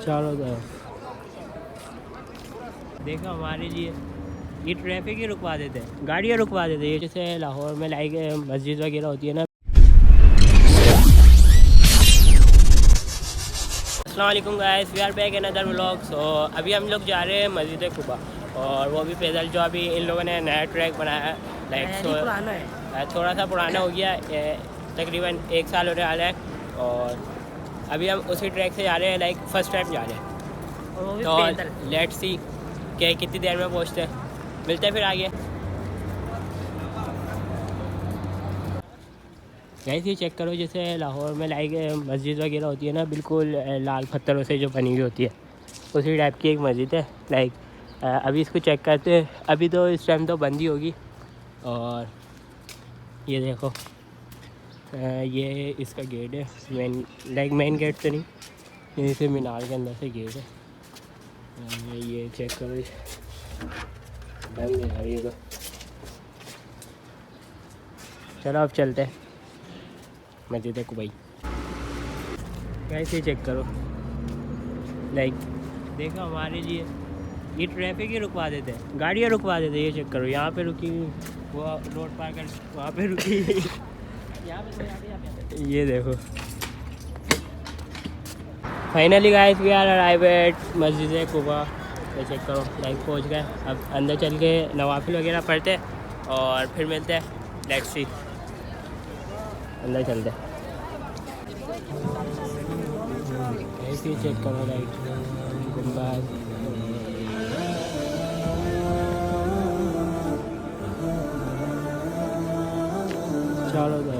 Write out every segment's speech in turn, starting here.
चलो देखो हमारे लिए ये ट्रैफिक ही रुकवा देते हैं, गाड़ियाँ रुकवा देते हैं। जैसे लाहौर में लाइक मस्जिद वगैरह होती है ना। अस्सलाम वालेकुम guys, we are back in other vlog. So अभी हम लोग जा रहे हैं मस्जिद कुबा, और वो भी पैदल। जो अभी इन लोगों ने नया ट्रैक बनाया है, लाइक पुराना है, थोड़ा सा पुराना हो गया, तकरीबन 1 साल होने वाला है। और अभी हम उसी ट्रैक से जा रहे हैं, लाइक फर्स्ट टाइम जा रहे हैं। तो लेट्स सी कि कितनी देर में पहुँचते हैं, मिलते हैं फिर आगे। गाइस ये चेक करो, जैसे लाहौर में लाइक मस्जिद वगैरह होती है ना, बिल्कुल लाल पत्थरों से जो बनी हुई होती है, उसी टाइप की एक मस्जिद है। लाइक अभी इसको चेक करते हैं। अभी तो इस टाइम तो बंद ही होगी। और ये देखो, ये इसका गेट है, मेन गेट तो नहीं, यहीं से मीनार के अंदर से गेट है। ये चेक करो, बंद है ये तो। चलो अब चलते हैं मस्जिद कुबाई। कैसे चेक करो, लाइक देखो हमारे लिए ये ट्रैफिक ही रुकवा देते हैं, गाड़ियाँ रुकवा देते हैं। ये चेक करो, यहाँ पे रुकी, वो रोड पार कर, वहाँ पे रुकी यहाँ पे ये देखो। Finally guys we are arrive at Masjid Quba. ये चेक करो, लाइक पहुँच गए। अब अंदर चल के नवाफिल वगैरह पढ़ते हैं और फिर मिलते हैं। लेट्स सी, अंदर चलते हैं। ऐसे चेक करो, लाइट गुम्बद, चलो दो।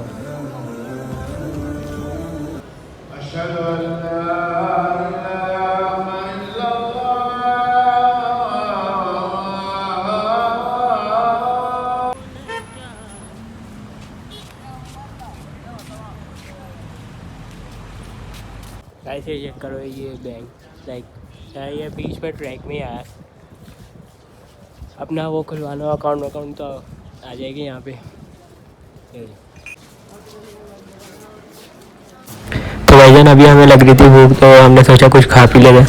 ऐसे चेक करो, ये बैंक, लाइक ये बीच में ट्रैक में आया। अपना वो खुलवाना अकाउंट तो आ जाएगी यहाँ पे। तो भाईजान अभी हमें लग रही थी भूख, तो हमने सोचा कुछ खा पी लेना।